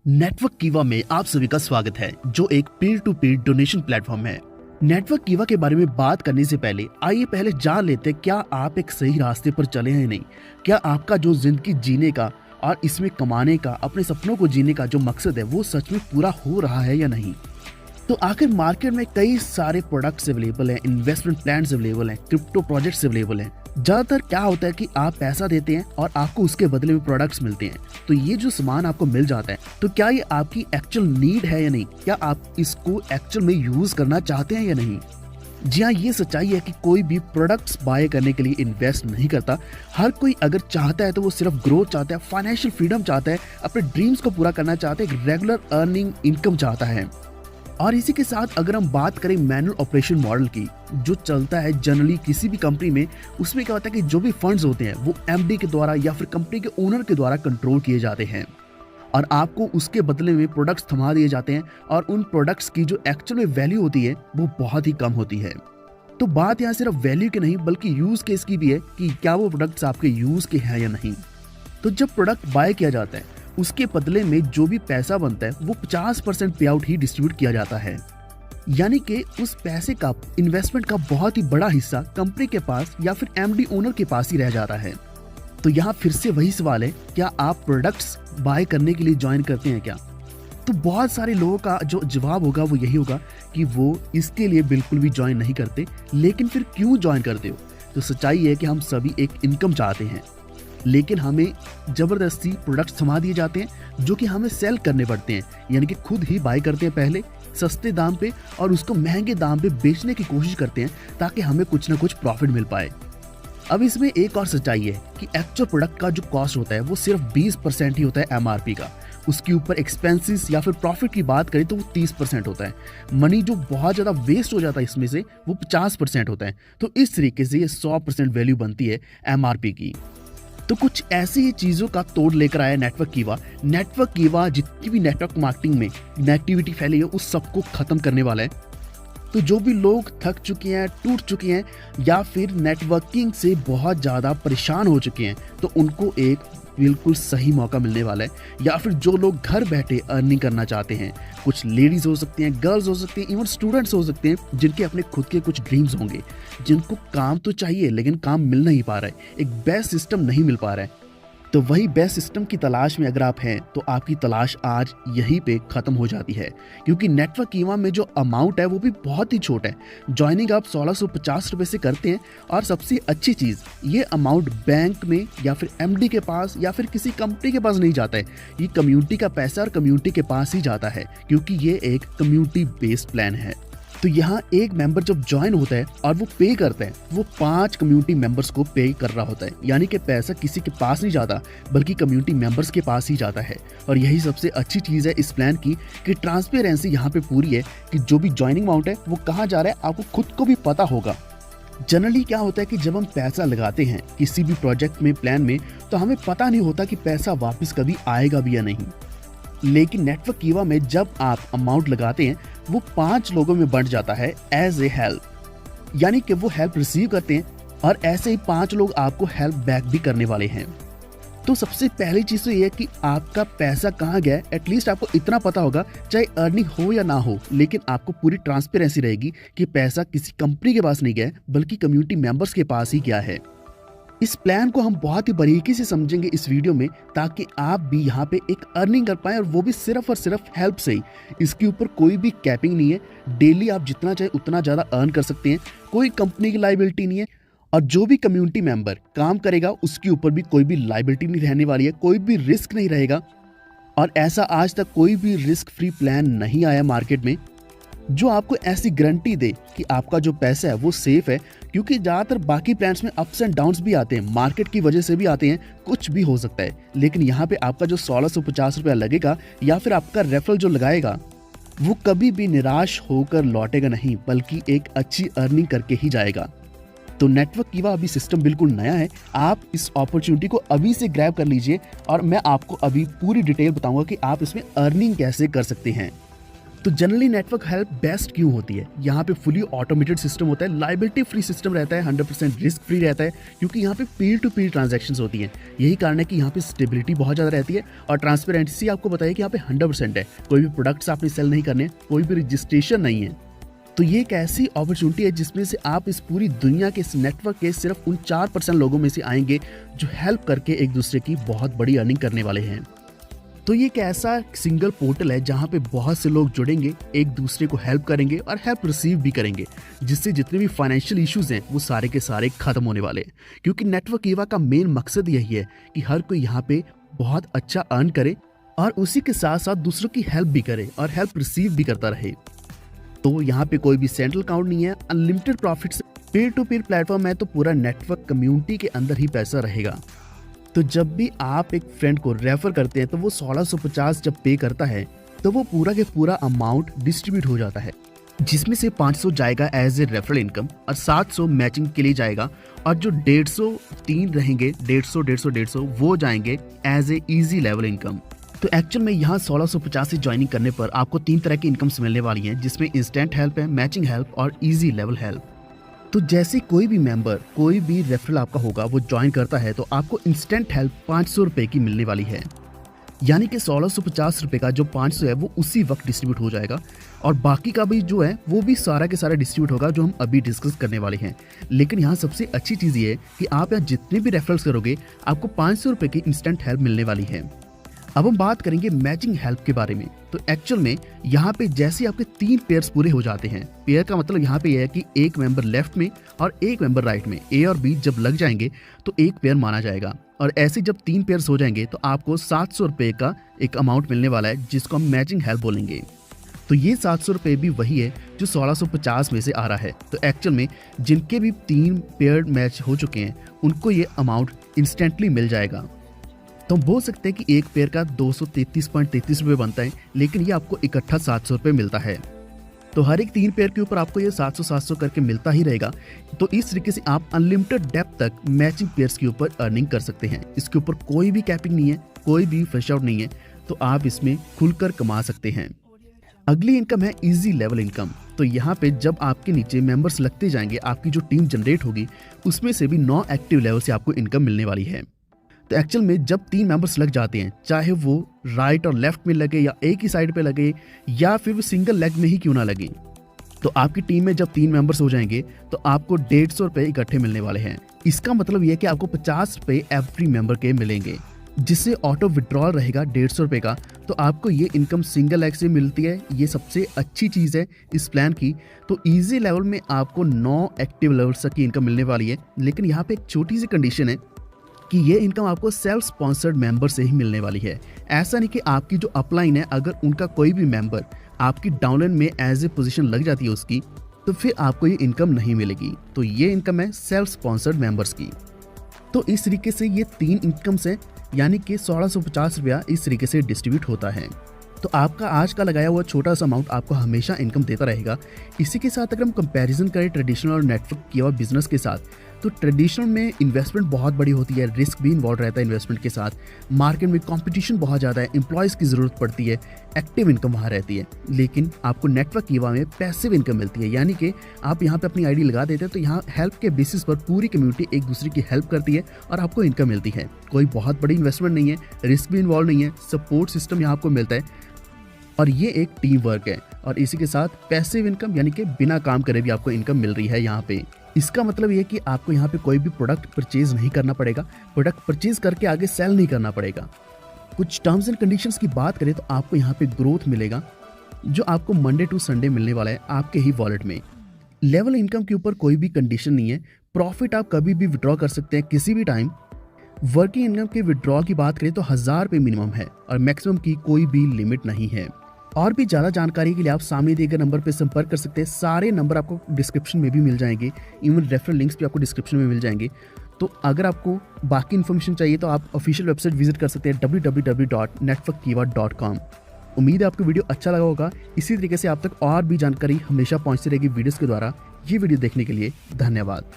Network कीवा में आप सभी का स्वागत है, जो एक peer to peer donation platform है। नेटवर्क कीवा के बारे में बात करने से पहले आइए पहले जान लेते हैं क्या आप एक सही रास्ते पर चले हैं या नहीं। क्या आपका जो जिंदगी जीने का और इसमें कमाने का, अपने सपनों को जीने का जो मकसद है वो सच में पूरा हो रहा है या नहीं। तो आखिर मार्केट में कई सारे प्रोडक्ट्स अवेलेबल हैं, इन्वेस्टमेंट प्लान्स अवेलेबल हैं, क्रिप्टो प्रोजेक्ट्स अवेलेबल हैं। ज्यादातर क्या होता है कि आप पैसा देते हैं और आपको उसके बदले में प्रोडक्ट्स मिलते हैं। तो ये जो सामान आपको मिल जाता है, तो क्या ये आपकी एक्चुअल नीड है या नहीं, क्या आप इसको एक्चुअल में यूज करना चाहते हैं या नहीं। जी हाँ, ये सच्चाई है कि कोई भी प्रोडक्ट्स बाय करने के लिए इन्वेस्ट नहीं करता। हर कोई अगर चाहता है तो वो सिर्फ ग्रोथ चाहता है, फाइनेंशियल फ्रीडम चाहता है, अपने ड्रीम्स को पूरा करना चाहता है, एक रेगुलर अर्निंग इनकम चाहता है। और इसी के साथ अगर हम बात करें मैनुअल ऑपरेशन मॉडल की, जो चलता है जनरली किसी भी कंपनी में, उसमें क्या होता है कि जो भी फंड्स होते हैं वो एमडी के द्वारा या फिर कंपनी के ओनर के द्वारा कंट्रोल किए जाते हैं और आपको उसके बदले में प्रोडक्ट्स थमा दिए जाते हैं और उन प्रोडक्ट्स की जो एक्चुअल में वैल्यू होती है वो बहुत ही कम होती है। तो बात यहाँ सिर्फ वैल्यू की नहीं बल्कि यूज केस की भी है कि क्या वो प्रोडक्ट्स आपके यूज के हैं या नहीं। तो जब प्रोडक्ट बाय किया जाता है उसके बदले में जो भी पैसा बनता है वो 50% पे आउट ही डिस्ट्रीब्यूट किया जाता है, यानी कि उस पैसे का, इन्वेस्टमेंट का बहुत ही बड़ा हिस्सा कंपनी के पास या फिर एमडी ओनर के पास ही रह जाता है। तो यहाँ फिर से वही सवाल है, क्या आप प्रोडक्ट्स बाय करने के लिए ज्वाइन करते हैं क्या? तो बहुत सारे लोगों का जो जवाब होगा वो यही होगा कि वो इसके लिए बिल्कुल भी ज्वाइन नहीं करते। लेकिन फिर क्यों ज्वाइन करते हो? तो सच्चाई है कि हम सभी एक इनकम चाहते हैं, लेकिन हमें जबरदस्ती प्रोडक्ट्स थमा दिए जाते हैं जो कि हमें सेल करने पड़ते हैं, यानी कि खुद ही बाय करते हैं पहले सस्ते दाम पे और उसको महंगे दाम पे बेचने की कोशिश करते हैं ताकि हमें कुछ ना कुछ प्रॉफिट मिल पाए। अब इसमें एक और सच्चाई है कि एक्चुअल प्रोडक्ट का जो कॉस्ट होता है वो सिर्फ 20% ही होता है एमआरपी का। उसके ऊपर एक्सपेंसेस या फिर प्रॉफिट की बात करें तो वो 30% होता है। मनी जो बहुत ज़्यादा वेस्ट हो जाता है इसमें से वो 50% होता है। तो इस तरीके से ये 100% वैल्यू बनती है एमआरपी की। तो कुछ ऐसी ही चीज़ों का तोड़ लेकर आया नेटवर्क कीवा। नेटवर्क कीवा जितनी भी नेटवर्क मार्केटिंग में नेगेटिविटी फैली है उस सबको खत्म करने वाला है। तो जो भी लोग थक चुके हैं, टूट चुके हैं या फिर नेटवर्किंग से बहुत ज़्यादा परेशान हो चुके हैं, तो उनको एक बिल्कुल सही मौका मिलने वाला है। या फिर जो लोग घर बैठे अर्निंग करना चाहते हैं, कुछ लेडीज हो सकती हैं, गर्ल्स हो सकती हैं, इवन स्टूडेंट्स हो सकते हैं जिनके अपने खुद के कुछ ड्रीम्स होंगे, जिनको काम तो चाहिए लेकिन काम मिल नहीं पा रहा है, एक बेस्ट सिस्टम नहीं मिल पा रहा है। तो वही बेस्ट सिस्टम की तलाश में अगर आप हैं तो आपकी तलाश आज यहीं पे खत्म हो जाती है, क्योंकि नेटवर्क कीवा में जो अमाउंट है वो भी बहुत ही छोटा है। ज्वाइनिंग आप 1650 रुपये से करते हैं और सबसे अच्छी चीज़, ये अमाउंट बैंक में या फिर एमडी के पास या फिर किसी कंपनी के पास नहीं जाता है। ये कम्युनिटी का पैसा और कम्युनिटी के पास ही जाता है, क्योंकि ये एक कम्युनिटी बेस्ड प्लान है। तो यहाँ एक मेंबर जब ज्वाइन होता है और वो पे करता है, वो 5 कम्युनिटी मेंबर्स को पे कर रहा होता है, यानी कि पैसा किसी के पास नहीं जाता बल्कि कम्युनिटी मेंबर्स के पास ही जाता है। और यही सबसे अच्छी चीज़ है इस प्लान की कि ट्रांसपेरेंसी यहाँ पे पूरी है कि जो भी ज्वाइनिंग अमाउंट है वो कहाँ जा रहा है आपको खुद को भी पता होगा। जनरली क्या होता है कि जब हम पैसा लगाते हैं किसी भी प्रोजेक्ट में, प्लान में, तो हमें पता नहीं होता कि पैसा वापस कभी आएगा भी या नहीं। लेकिन नेटवर्क कीवा में जब आप अमाउंट लगाते हैं वो 5 लोगों में बंट जाता है एज ए हेल्प, यानी कि वो हेल्प रिसीव करते हैं और ऐसे ही 5 लोग आपको हेल्प बैक भी करने वाले हैं। तो सबसे पहली चीज़ तो ये है कि आपका पैसा कहाँ गया, एटलीस्ट आपको इतना पता होगा, चाहे अर्निंग हो या ना हो, लेकिन आपको पूरी ट्रांसपेरेंसी रहेगी कि पैसा किसी कंपनी के पास नहीं गया बल्कि कम्युनिटी मेंबर्स के पास ही गया है। इस प्लान को हम बहुत ही बारीकी से समझेंगे इस वीडियो में, ताकि आप भी यहाँ पे एक अर्निंग कर पाएं और वो भी सिर्फ और सिर्फ हेल्प से ही। इसके ऊपर कोई भी कैपिंग नहीं है, डेली आप जितना चाहे उतना ज़्यादा अर्न कर सकते हैं, कोई कंपनी की लायबिलिटी नहीं है। और जो भी कम्युनिटी मेंबर काम करेगा उसके ऊपर भी कोई भी लायबिलिटी नहीं रहने वाली है, कोई भी रिस्क नहीं रहेगा। और ऐसा आज तक कोई भी रिस्क फ्री प्लान नहीं आया मार्केट में जो आपको ऐसी गारंटी दे कि आपका जो पैसा है वो सेफ है। क्योंकि ज़्यादातर बाकी प्लान्स में अप्स एंड डाउन्स भी आते हैं, मार्केट की वजह से भी आते हैं, कुछ भी हो सकता है। लेकिन यहाँ पे आपका जो 1650 रुपया लगेगा या फिर आपका रेफरल जो लगाएगा वो कभी भी निराश होकर लौटेगा नहीं, बल्कि एक अच्छी अर्निंग करके ही जाएगा। तो नेटवर्क कीवा अभी सिस्टम बिल्कुल नया है, आप इस अपॉर्चुनिटी को अभी से ग्रैब कर लीजिए और मैं आपको अभी पूरी डिटेल बताऊंगा कि आप इसमें अर्निंग कैसे कर सकते हैं। तो जनरली नेटवर्क हेल्प बेस्ट क्यों होती है? यहाँ पे फुली ऑटोमेटेड सिस्टम होता है, लाइबिलिटी फ्री सिस्टम रहता है, 100% रिस्क फ्री रहता है, क्योंकि यहाँ पे पीयर टू पीयर ट्रांजैक्शंस होती हैं। यही कारण है कि यहाँ पे स्टेबिलिटी बहुत ज़्यादा रहती है और ट्रांसपेरेंसी आपको बताइए कि यहाँ पे 100% है। कोई भी प्रोडक्ट्स आपने सेल नहीं करने, कोई भी रजिस्ट्रेशन नहीं है। तो ये एक ऐसी अपॉर्चुनिटी है जिसमें से आप इस पूरी दुनिया के इस नेटवर्क के सिर्फ उन 4% लोगों में से आएंगे जो हेल्प करके एक दूसरे की बहुत बड़ी अर्निंग करने वाले हैं। तो ये एक ऐसा सिंगल पोर्टल है जहाँ पे बहुत से लोग जुड़ेंगे, एक दूसरे को हेल्प करेंगे और हेल्प रिसीव भी करेंगे, जिससे जितने भी फाइनेंशियल इश्यूज हैं वो सारे के सारे खत्म होने वाले हैं। क्योंकि नेटवर्क ईवा का मेन मकसद यही है कि हर कोई यहाँ पे बहुत अच्छा अर्न करे और उसी के साथ साथ दूसरों की हेल्प भी करे और हेल्प रिसीव भी करता रहे। तो यहाँ पे कोई भी सेंट्रल अकाउंट नहीं है, अनलिमिटेड प्रॉफिट से पीयर टू पीयर प्लेटफॉर्म है, तो पूरा नेटवर्क कम्युनिटी के अंदर ही पैसा रहेगा। तो जब भी आप एक फ्रेंड को रेफर करते हैं तो वो 1650 जब पे करता है तो वो पूरा के पूरा अमाउंट डिस्ट्रीब्यूट हो जाता है, जिसमें से 500 जाएगा एज ए रेफरल इनकम और 700 मैचिंग के लिए जाएगा और जो 150 रहेंगे 150 वो जाएंगे as a easy level income. तो एक्चुअल में यहाँ 1650 से ज्वाइनिंग करने पर आपको 3 तरह की इनकम्स मिलने वाली हैं, जिसमें इंस्टेंट हेल्प है, मैचिंग हेल्प और इजी लेवल हेल्प। तो जैसे कोई भी मेंबर, कोई भी रेफरल आपका होगा वो ज्वाइन करता है तो आपको इंस्टेंट हेल्प 500 रुपये की मिलने वाली है। यानी कि 1650 रुपये का जो 500 है वो उसी वक्त डिस्ट्रीब्यूट हो जाएगा और बाकी का भी जो है वो भी सारा के सारा डिस्ट्रीब्यूट होगा, जो हम अभी डिस्कस करने वाले हैं। लेकिन यहाँ सबसे अच्छी चीज़ ये है कि आप यहाँ जितने भी रेफरल्स करोगे आपको 500 रुपये की इंस्टेंट हेल्प मिलने वाली है। अब हम बात करेंगे मैचिंग हेल्प के बारे में। तो एक्चुअल में यहाँ पे जैसे आपके 3 पेयर्स पूरे हो जाते हैं, पेयर का मतलब यहाँ पे यह है कि एक मेंबर लेफ्ट में और एक मेंबर राइट में, ए और बी जब लग जाएंगे तो एक पेयर माना जाएगा। और ऐसे जब 3 पेयर्स हो जाएंगे तो आपको 700 रुपये का एक अमाउंट मिलने वाला है, जिसको हम मैचिंग हेल्प बोलेंगे। तो ये 700 रुपये भी वही है जो 1650 में से आ रहा है। तो एक्चुअल में जिनके भी 3 पेयर मैच हो चुके हैं उनको ये अमाउंट इंस्टेंटली मिल जाएगा। तो हम बोल सकते हैं कि एक पेयर का 233.33 रुपये बनता है, लेकिन ये आपको इकट्ठा 700 रुपये मिलता है। तो हर एक 3 पेयर के ऊपर आपको ये 700 करके मिलता ही रहेगा। तो इस तरीके से आप अनलिमिटेड डेप्थ तक मैचिंग पेयर्स के ऊपर अर्निंग कर सकते हैं। इसके ऊपर कोई भी कैपिंग नहीं है, कोई भी फ्रेश आउट नहीं है, तो आप इसमें खुलकर कमा सकते हैं। अगली इनकम है इजी लेवल इनकम। तो यहाँ पे जब आपके नीचे मेंबर्स लगते जाएंगे, आपकी जो टीम जनरेट होगी उसमें से भी 9 एक्टिव लेवल से आपको इनकम मिलने वाली है। तो एक्चुअल में जब 3 मेंबर्स लग जाते हैं, चाहे वो राइट और लेफ्ट में लगे या एक ही साइड पे लगे या फिर वो सिंगल लेग में ही क्यों ना लगे, तो आपकी टीम में जब 3 मेंबर्स हो जाएंगे तो आपको 150 रुपये इकट्ठे मिलने वाले हैं। इसका मतलब यह है कि आपको 50 रुपये एवरी मेंबर के मिलेंगे, जिससे ऑटो विड्रॉल रहेगा 150 रुपये का। तो आपको ये इनकम सिंगल लेग से मिलती है। ये सबसे अच्छी चीज़ है इस प्लान की। तो इजी लेवल में आपको 9 एक्टिव लेवल्स तक की इनकम मिलने वाली है। लेकिन यहाँ पे एक छोटी सी कंडीशन है कि ये इनकम आपको सेल्फ स्पॉन्सर्ड मेंबर से ही मिलने वाली है। ऐसा नहीं कि आपकी जो अपलाइन है, अगर उनका कोई भी मेंबर आपकी डाउनलाइन में एज ए पोजीशन लग जाती है उसकी, तो फिर आपको ये इनकम नहीं मिलेगी। तो ये इनकम है सेल्फ स्पॉन्सर्ड मेंबर्स की। तो इस तरीके से ये 3 इनकम्स हैं, यानी कि 1650 रुपया इस तरीके से डिस्ट्रीब्यूट होता है। तो आपका आज का लगाया हुआ छोटा सा अमाउंट आपको हमेशा इनकम देता रहेगा। इसी के साथ अगर हम कंपैरिजन करें ट्रेडिशनल और नेटवर्क किया हुआ बिजनेस के साथ, तो ट्रेडिशनल में इन्वेस्टमेंट बहुत बड़ी होती है, रिस्क भी इन्वॉल्व रहता है इन्वेस्टमेंट के साथ, मार्केट में कंपटीशन बहुत ज़्यादा है, एम्प्लॉयज़ की ज़रूरत पड़ती है, एक्टिव इनकम वहाँ रहती है। लेकिन आपको नेटवर्क कीवा में पैसिव इनकम मिलती है, यानी कि आप यहाँ पे अपनी आईडी लगा देते हैं तो यहाँ हेल्प के बेसिस पर पूरी कम्युनिटी एक दूसरे की हेल्प करती है और आपको इनकम मिलती है। कोई बहुत बड़ी इन्वेस्टमेंट नहीं है, रिस्क भी इन्वॉल्व नहीं है, सपोर्ट सिस्टम यहाँ आपको मिलता है और ये एक टीम वर्क है। और इसी के साथ पैसिव इनकम, यानी कि बिना काम करे भी आपको इनकम मिल रही है यहाँ पे। इसका मतलब ये कि आपको यहाँ पे कोई भी प्रोडक्ट परचेज नहीं करना पड़ेगा, प्रोडक्ट परचेज करके आगे सेल नहीं करना पड़ेगा। कुछ टर्म्स एंड कंडीशंस की बात करें तो आपको यहाँ पे ग्रोथ मिलेगा, जो आपको मंडे टू संडे मिलने वाला है आपके ही वॉलेट में। लेवल इनकम के ऊपर कोई भी कंडीशन नहीं है, प्रॉफिट आप कभी भी विड्रॉ कर सकते हैं किसी भी टाइम। वर्किंग इनकम के विड्रॉ की बात करें तो 1000 रुपये मिनिमम है और मैक्सिमम की कोई भी लिमिट नहीं है। और भी ज़्यादा जानकारी के लिए आप सामने दिए गए नंबर पर संपर्क कर सकते हैं। सारे नंबर आपको डिस्क्रिप्शन में भी मिल जाएंगे, इवन रेफरल लिंक्स भी आपको डिस्क्रिप्शन में मिल जाएंगे। तो अगर आपको बाकी इन्फॉर्मेशन चाहिए तो आप ऑफिशियल वेबसाइट विजिट कर सकते हैं www.networkkiva.com। उम्मीद है आपको वीडियो अच्छा लगा होगा। इसी तरीके से आप तक और भी जानकारी हमेशा पहुंचती रहेगी वीडियोस के द्वारा। ये वीडियो देखने के लिए धन्यवाद।